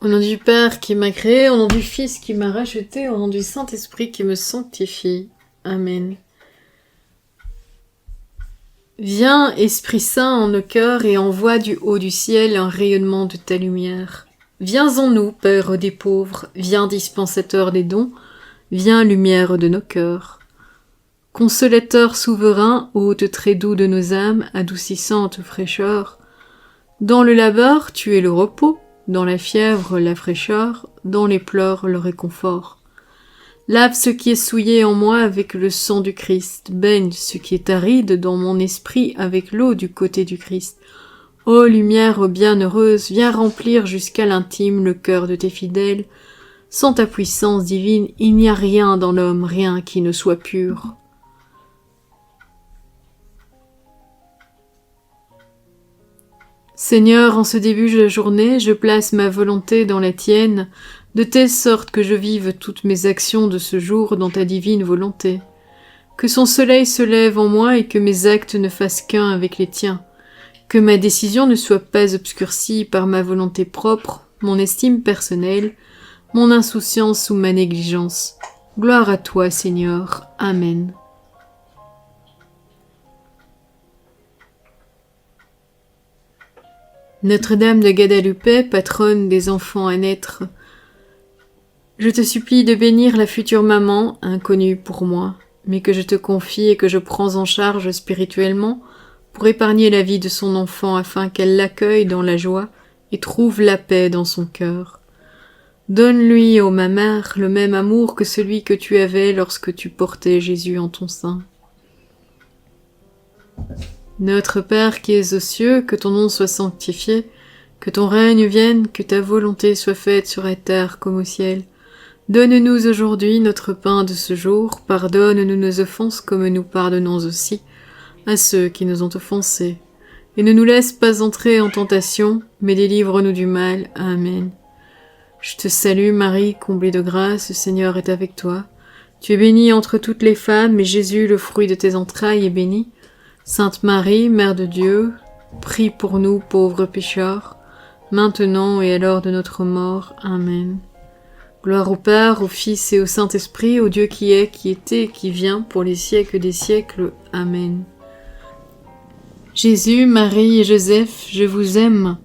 Au nom du Père qui m'a créé, au nom du Fils qui m'a racheté, au nom du Saint-Esprit qui me sanctifie. Amen. Viens, Esprit Saint, en nos cœurs et envoie du haut du ciel un rayonnement de ta lumière. Viens en nous, Père des pauvres, viens dispensateur des dons, viens lumière de nos cœurs. Consolateur souverain, hôte très doux de nos âmes, adoucissante fraîcheur, dans le labeur, tu es le repos, dans la fièvre, la fraîcheur, dans les pleurs, le réconfort. Lave ce qui est souillé en moi avec le sang du Christ, baigne ce qui est aride dans mon esprit avec l'eau du côté du Christ. Ô lumière bienheureuse, viens remplir jusqu'à l'intime le cœur de tes fidèles. Sans ta puissance divine, il n'y a rien dans l'homme, rien qui ne soit pur. Seigneur, en ce début de journée, je place ma volonté dans la tienne, de telle sorte que je vive toutes mes actions de ce jour dans ta divine volonté. Que son soleil se lève en moi et que mes actes ne fassent qu'un avec les tiens. Que ma décision ne soit pas obscurcie par ma volonté propre, mon estime personnelle, mon insouciance ou ma négligence. Gloire à toi, Seigneur. Amen. Notre-Dame de Guadalupe, patronne des enfants à naître, je te supplie de bénir la future maman, inconnue pour moi, mais que je te confie et que je prends en charge spirituellement pour épargner la vie de son enfant afin qu'elle l'accueille dans la joie et trouve la paix dans son cœur. Donne-lui, ô ma mère, le même amour que celui que tu avais lorsque tu portais Jésus en ton sein. Notre Père qui es aux cieux, que ton nom soit sanctifié, que ton règne vienne, que ta volonté soit faite sur la terre comme au ciel. Donne-nous aujourd'hui notre pain de ce jour, pardonne-nous nos offenses comme nous pardonnons aussi à ceux qui nous ont offensés. Et ne nous laisse pas entrer en tentation, mais délivre-nous du mal. Amen. Je te salue Marie, comblée de grâce, le Seigneur est avec toi. Tu es bénie entre toutes les femmes, et Jésus, le fruit de tes entrailles, est béni. Sainte Marie, Mère de Dieu, prie pour nous pauvres pécheurs, maintenant et à l'heure de notre mort. Amen. Gloire au Père, au Fils et au Saint-Esprit, au Dieu qui est, qui était et qui vient, pour les siècles des siècles. Amen. Jésus, Marie et Joseph, je vous aime.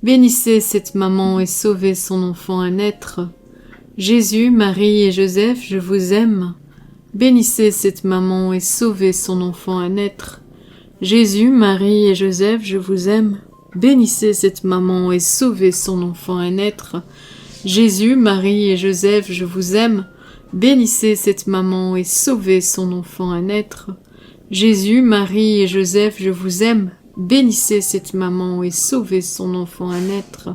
Bénissez cette maman et sauvez son enfant à naître. Jésus, Marie et Joseph, je vous aime. Bénissez cette maman et sauvez son enfant à naître. Jésus, Marie et Joseph, je vous aime. Bénissez cette maman et sauvez son enfant à naître. Jésus, Marie et Joseph, je vous aime. Bénissez cette maman et sauvez son enfant à naître. Jésus, Marie et Joseph, je vous aime. Bénissez cette maman et sauvez son enfant à naître.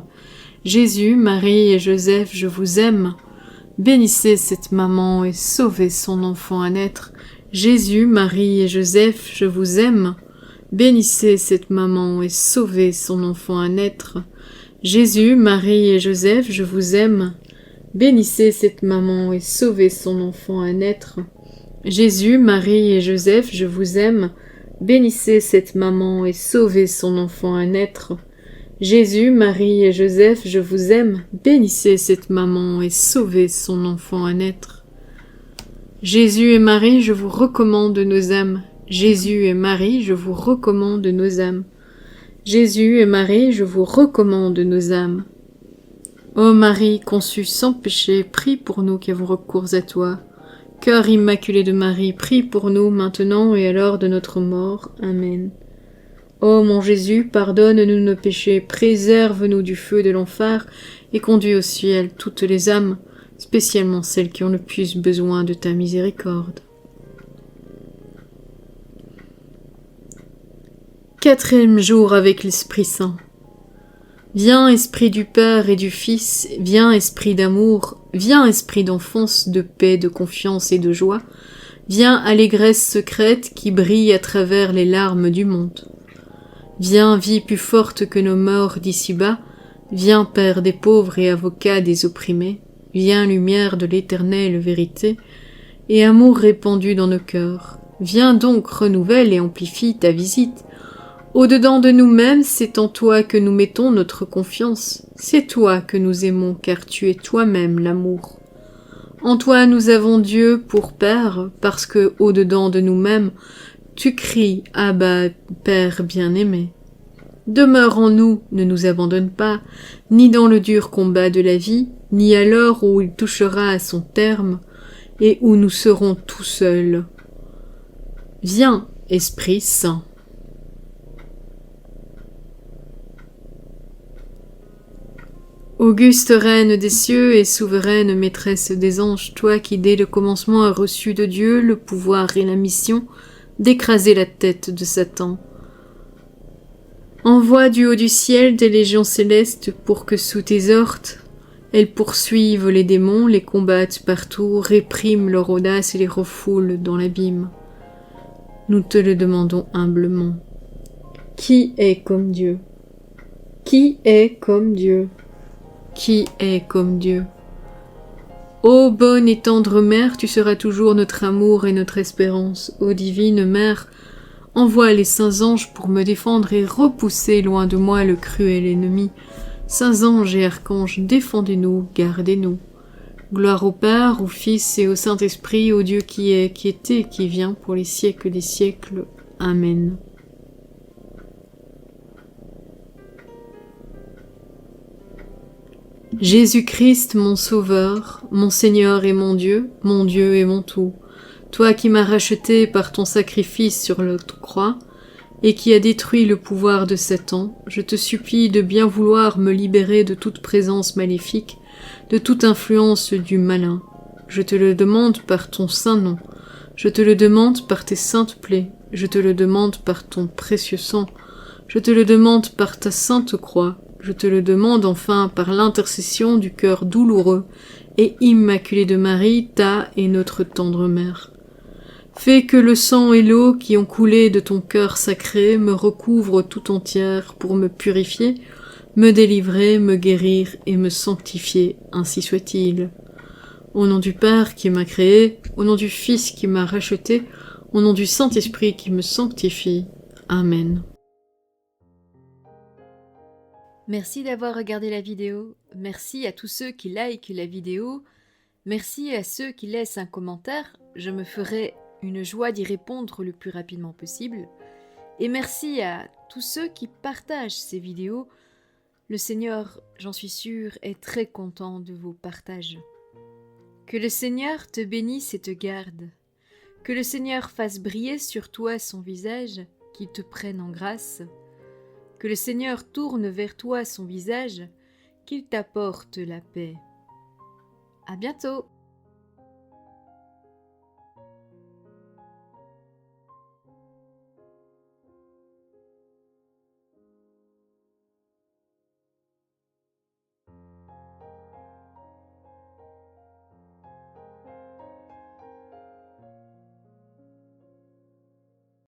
Jésus, Marie et Joseph, je vous aime. Bénissez cette maman et sauvez son enfant à naître. Jésus, Marie et Joseph, je vous aime. Bénissez cette maman et sauvez son enfant à naître. Jésus, Marie et Joseph, je vous aime. Bénissez cette maman et sauvez son enfant à naître. Jésus, Marie et Joseph, je vous aime. Bénissez cette maman et sauvez son enfant à naître. Jésus, Marie et Joseph, je vous aime. Bénissez cette maman et sauvez son enfant à naître. Jésus et Marie, je vous recommande nos âmes. Jésus et Marie, je vous recommande nos âmes. Jésus et Marie, je vous recommande nos âmes. Ô Marie, conçue sans péché, prie pour nous qui avons recours à toi. Cœur immaculé de Marie, prie pour nous maintenant et à l'heure de notre mort. Amen. Ô mon Jésus, pardonne-nous nos péchés, préserve-nous du feu de l'enfer et conduis au ciel toutes les âmes, spécialement celles qui ont le plus besoin de ta miséricorde. Quatrième jour avec l'Esprit Saint. Viens, Esprit du Père et du Fils, viens, Esprit d'amour, viens, Esprit d'enfance, de paix, de confiance et de joie, viens, allégresse secrète qui brille à travers les larmes du monde. Viens, vie plus forte que nos morts d'ici-bas, viens, Père des pauvres et avocat des opprimés, viens, lumière de l'éternelle vérité, et amour répandu dans nos cœurs. Viens donc, renouvelle et amplifie ta visite. Au-dedans de nous-mêmes, c'est en toi que nous mettons notre confiance. C'est toi que nous aimons, car tu es toi-même l'amour. En toi nous avons Dieu pour Père, parce que, au-dedans de nous-mêmes, tu cries « Abba, Père bien-aimé ». Demeure en nous, ne nous abandonne pas, ni dans le dur combat de la vie, ni à l'heure où il touchera à son terme, et où nous serons tout seuls. Viens, Esprit Saint. Auguste reine des cieux et souveraine maîtresse des anges, toi qui dès le commencement as reçu de Dieu le pouvoir et la mission d'écraser la tête de Satan, envoie du haut du ciel des légions célestes pour que sous tes ordres elles poursuivent les démons, les combattent partout, répriment leur audace et les refoulent dans l'abîme. Nous te le demandons humblement. Qui est comme Dieu? Qui est comme Dieu? Qui est comme Dieu? Ô bonne et tendre Mère, tu seras toujours notre amour et notre espérance. Ô divine Mère, envoie les saints anges pour me défendre et repousser loin de moi le cruel ennemi. Saints anges et archanges, défendez-nous, gardez-nous. Gloire au Père, au Fils et au Saint-Esprit, au Dieu qui est, qui était et qui vient pour les siècles des siècles. Amen. Jésus-Christ, mon Sauveur, mon Seigneur et mon Dieu et mon tout, toi qui m'as racheté par ton sacrifice sur la croix, et qui as détruit le pouvoir de Satan, je te supplie de bien vouloir me libérer de toute présence maléfique, de toute influence du malin. Je te le demande par ton saint nom, je te le demande par tes saintes plaies, je te le demande par ton précieux sang, je te le demande par ta sainte croix, je te le demande enfin par l'intercession du cœur douloureux et immaculé de Marie, ta et notre tendre mère. Fais que le sang et l'eau qui ont coulé de ton cœur sacré me recouvrent tout entière pour me purifier, me délivrer, me guérir et me sanctifier, ainsi soit-il. Au nom du Père qui m'a créé, au nom du Fils qui m'a racheté, au nom du Saint-Esprit qui me sanctifie. Amen. Merci d'avoir regardé la vidéo, merci à tous ceux qui likent la vidéo, merci à ceux qui laissent un commentaire, je me ferai une joie d'y répondre le plus rapidement possible, et merci à tous ceux qui partagent ces vidéos. Le Seigneur, j'en suis sûre, est très content de vos partages. Que le Seigneur te bénisse et te garde, que le Seigneur fasse briller sur toi son visage, qu'il te prenne en grâce, que le Seigneur tourne vers toi son visage, qu'il t'apporte la paix. À bientôt!